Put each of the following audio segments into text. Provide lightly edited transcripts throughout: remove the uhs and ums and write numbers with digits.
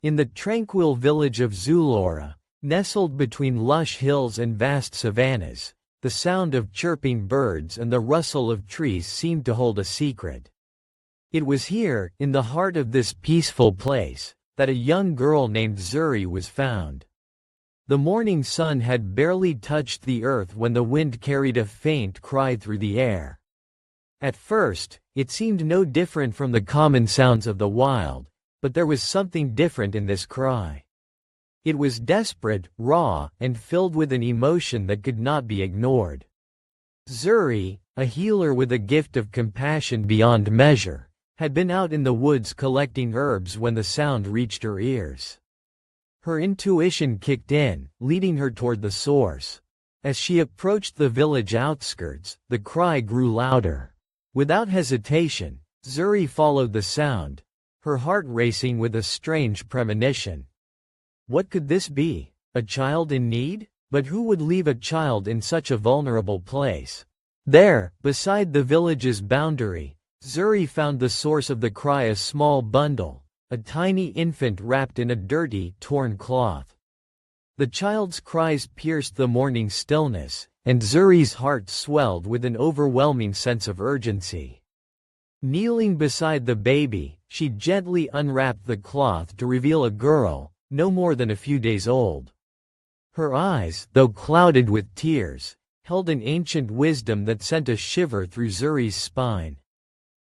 In the tranquil village of Zulora, nestled between lush hills and vast savannas, the sound of chirping birds and the rustle of trees seemed to hold a secret. It was here, in the heart of this peaceful place, that a young girl named Zuri was found. The morning sun had barely touched the earth when the wind carried a faint cry through the air. At first, it seemed no different from the common sounds of the wild, but there was something different in this cry. It was desperate, raw, and filled with an emotion that could not be ignored. Zuri, a healer with a gift of compassion beyond measure, had been out in the woods collecting herbs when the sound reached her ears. Her intuition kicked in, leading her toward the source. As she approached the village outskirts, the cry grew louder. Without hesitation, Zuri followed the sound, her heart racing with a strange premonition. What could this be? A child in need? But who would leave a child in such a vulnerable place? There, beside the village's boundary, Zuri found the source of the cry, a small bundle, a tiny infant wrapped in a dirty, torn cloth. The child's cries pierced the morning stillness, and Zuri's heart swelled with an overwhelming sense of urgency. Kneeling beside the baby, she gently unwrapped the cloth to reveal a girl, no more than a few days old. Her eyes, though clouded with tears, held an ancient wisdom that sent a shiver through Zuri's spine.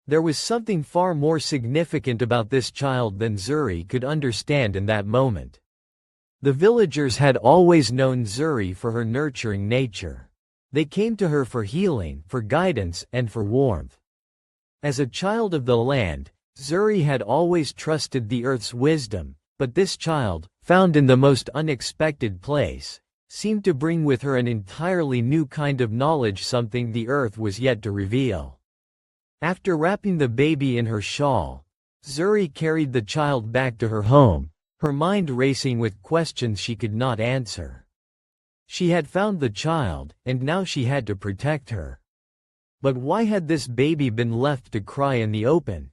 There was something far more significant about this child than Zuri could understand in that moment. The villagers had always known Zuri for her nurturing nature. They came to her for healing, for guidance, and for warmth. As a child of the land, Zuri had always trusted the earth's wisdom, but this child, found in the most unexpected place, seemed to bring with her an entirely new kind of knowledge, something the earth was yet to reveal. After wrapping the baby in her shawl, Zuri carried the child back to her home, her mind racing with questions she could not answer. She had found the child, and now she had to protect her. But why had this baby been left to cry in the open?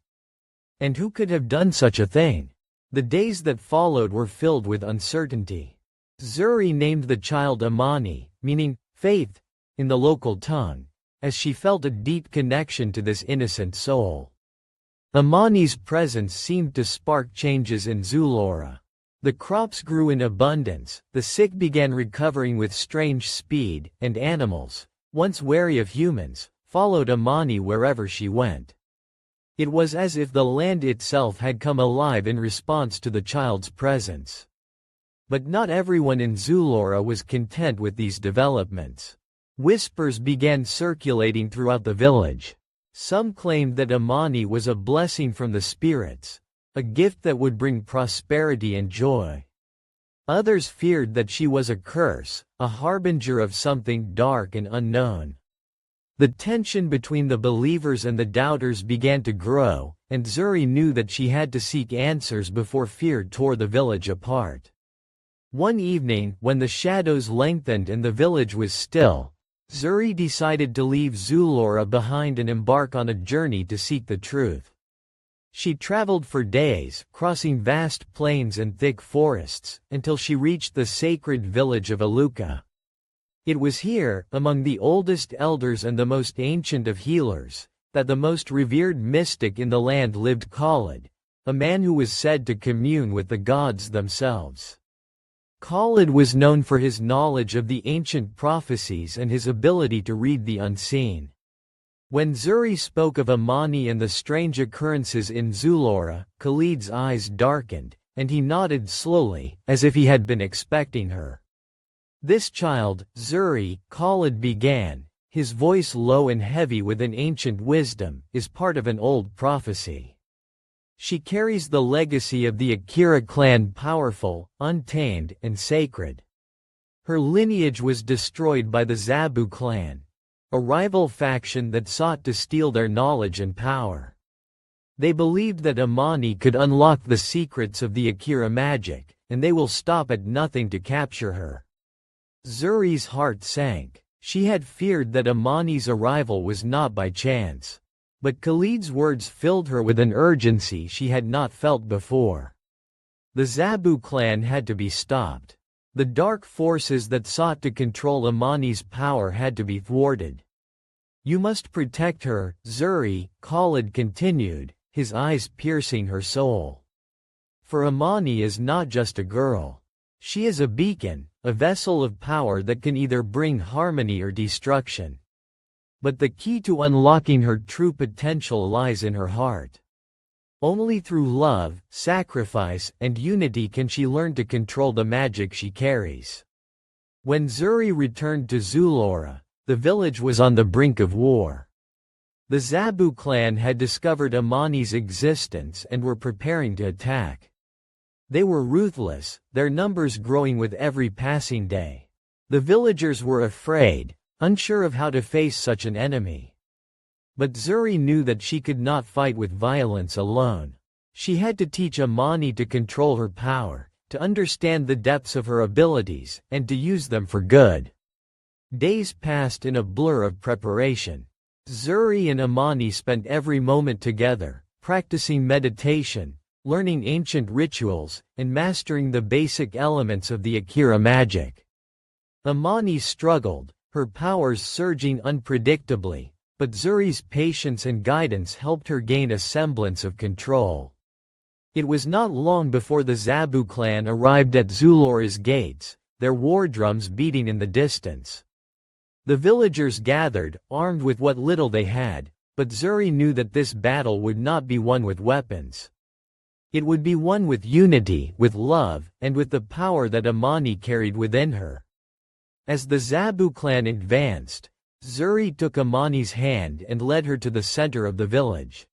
And who could have done such a thing? The days that followed were filled with uncertainty. Zuri named the child Amani, meaning faith, in the local tongue, as she felt a deep connection to this innocent soul. Amani's presence seemed to spark changes in Zulora. The crops grew in abundance, the sick began recovering with strange speed, and animals, once wary of humans, followed Amani wherever she went. It was as if the land itself had come alive in response to the child's presence. But not everyone in Zulora was content with these developments. Whispers began circulating throughout the village. Some claimed that Amani was a blessing from the spirits, a gift that would bring prosperity and joy. Others feared that she was a curse, a harbinger of something dark and unknown. The tension between the believers and the doubters began to grow, and Zuri knew that she had to seek answers before fear tore the village apart. One evening, when the shadows lengthened and the village was still, Zuri decided to leave Zulora behind and embark on a journey to seek the truth. She traveled for days, crossing vast plains and thick forests, until she reached the sacred village of Aluka. It was here, among the oldest elders and the most ancient of healers, that the most revered mystic in the land lived, Khalid, a man who was said to commune with the gods themselves. Khalid was known for his knowledge of the ancient prophecies and his ability to read the unseen. When Zuri spoke of Amani and the strange occurrences in Zulora, Khalid's eyes darkened, and he nodded slowly, as if he had been expecting her. This child, Zuri, Khalid began, his voice low and heavy with an ancient wisdom, is part of an old prophecy. She carries the legacy of the Akira clan, powerful, untamed, and sacred. Her lineage was destroyed by the Zabu clan, a rival faction that sought to steal their knowledge and power. They believed that Amani could unlock the secrets of the Akira magic, and they will stop at nothing to capture her. Zuri's heart sank. She had feared that Amani's arrival was not by chance. But Khalid's words filled her with an urgency she had not felt before. The Zabu clan had to be stopped. The dark forces that sought to control Amani's power had to be thwarted. You must protect her, Zuri, Khalid continued, his eyes piercing her soul. For Amani is not just a girl. She is a beacon, a vessel of power that can either bring harmony or destruction. But the key to unlocking her true potential lies in her heart. Only through love, sacrifice, and unity can she learn to control the magic she carries. When Zuri returned to Zulora, the village was on the brink of war. The Zabu clan had discovered Amani's existence and were preparing to attack. They were ruthless, their numbers growing with every passing day. The villagers were afraid, unsure of how to face such an enemy. But Zuri knew that she could not fight with violence alone. She had to teach Amani to control her power, to understand the depths of her abilities, and to use them for good. Days passed in a blur of preparation. Zuri and Amani spent every moment together, practicing meditation, learning ancient rituals, and mastering the basic elements of the Akira magic. Amani struggled, her powers surging unpredictably, but Zuri's patience and guidance helped her gain a semblance of control. It was not long before the Zabu clan arrived at Zulora's gates, their war drums beating in the distance. The villagers gathered, armed with what little they had, but Zuri knew that this battle would not be won with weapons. It would be won with unity, with love, and with the power that Amani carried within her. As the Zabu clan advanced, Zuri took Amani's hand and led her to the center of the village.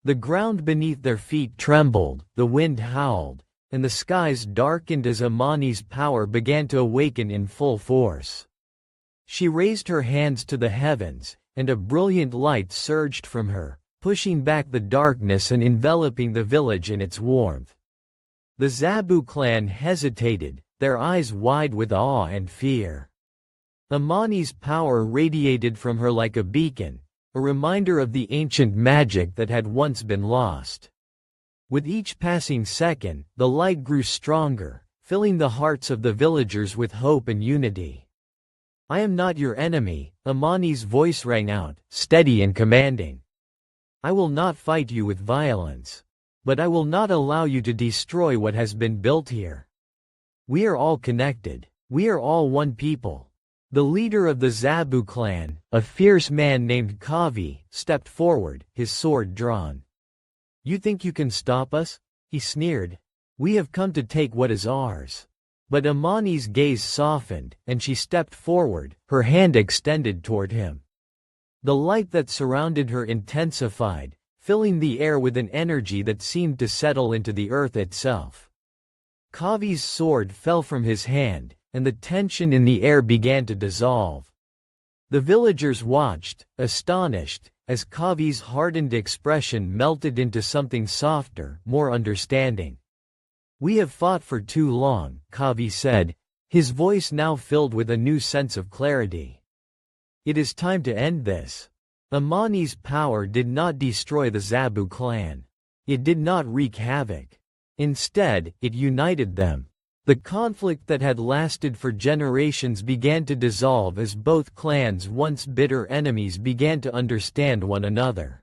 The ground beneath their feet trembled, the wind howled, and the skies darkened as Amani's power began to awaken in full force. She raised her hands to the heavens, and a brilliant light surged from her, pushing back the darkness and enveloping the village in its warmth. The Zabu clan hesitated, their eyes wide with awe and fear. Amani's power radiated from her like a beacon, a reminder of the ancient magic that had once been lost. With each passing second, the light grew stronger, filling the hearts of the villagers with hope and unity. "I am not your enemy," Amani's voice rang out, steady and commanding. "I will not fight you with violence. But I will not allow you to destroy what has been built here. We are all connected. We are all one people." The leader of the Zabu clan, a fierce man named Kavi, stepped forward, his sword drawn. "You think you can stop us?" he sneered. "We have come to take what is ours." But Amani's gaze softened, and she stepped forward, her hand extended toward him. The light that surrounded her intensified, filling the air with an energy that seemed to settle into the earth itself. Kavi's sword fell from his hand, and the tension in the air began to dissolve. The villagers watched, astonished, as Kavi's hardened expression melted into something softer, more understanding. "We have fought for too long," Kavi said, his voice now filled with a new sense of clarity. "It is time to end this." Amani's power did not destroy the Zabu clan. It did not wreak havoc. Instead, it united them. The conflict that had lasted for generations began to dissolve as both clans' once bitter enemies began to understand one another.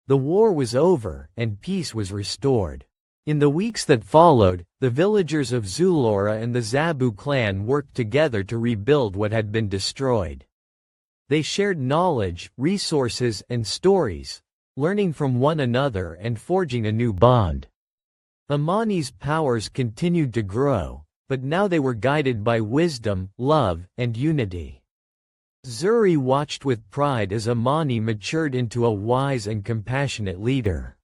The war was over, and peace was restored. In the weeks that followed, the villagers of Zulora and the Zabu clan worked together to rebuild what had been destroyed. They shared knowledge, resources, and stories, learning from one another and forging a new bond. Amani's powers continued to grow, but now they were guided by wisdom, love, and unity. Zuri watched with pride as Amani matured into a wise and compassionate leader.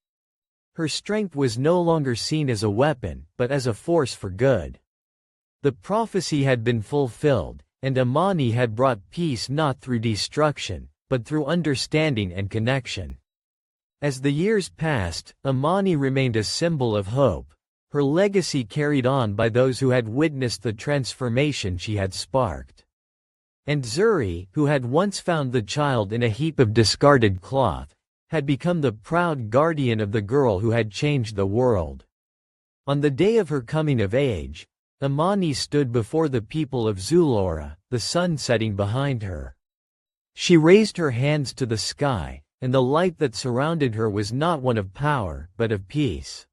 Her strength was no longer seen as a weapon, but as a force for good. The prophecy had been fulfilled, and Amani had brought peace not through destruction, but through understanding and connection. As the years passed, Amani remained a symbol of hope, her legacy carried on by those who had witnessed the transformation she had sparked. And Zuri, who had once found the child in a heap of discarded cloth, had become the proud guardian of the girl who had changed the world. On the day of her coming of age, Imani stood before the people of Zulora, the sun setting behind her. She raised her hands to the sky, and the light that surrounded her was not one of power, but of peace.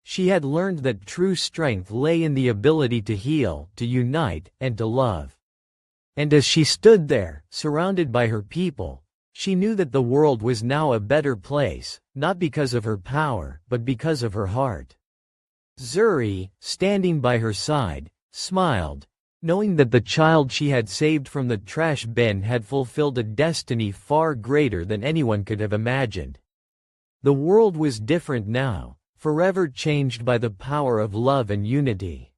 She had learned that true strength lay in the ability to heal, to unite, and to love. And as she stood there, surrounded by her people, she knew that the world was now a better place, not because of her power, but because of her heart. Zuri, standing by her side, smiled, knowing that the child she had saved from the trash bin had fulfilled a destiny far greater than anyone could have imagined. The world was different now, forever changed by the power of love and unity.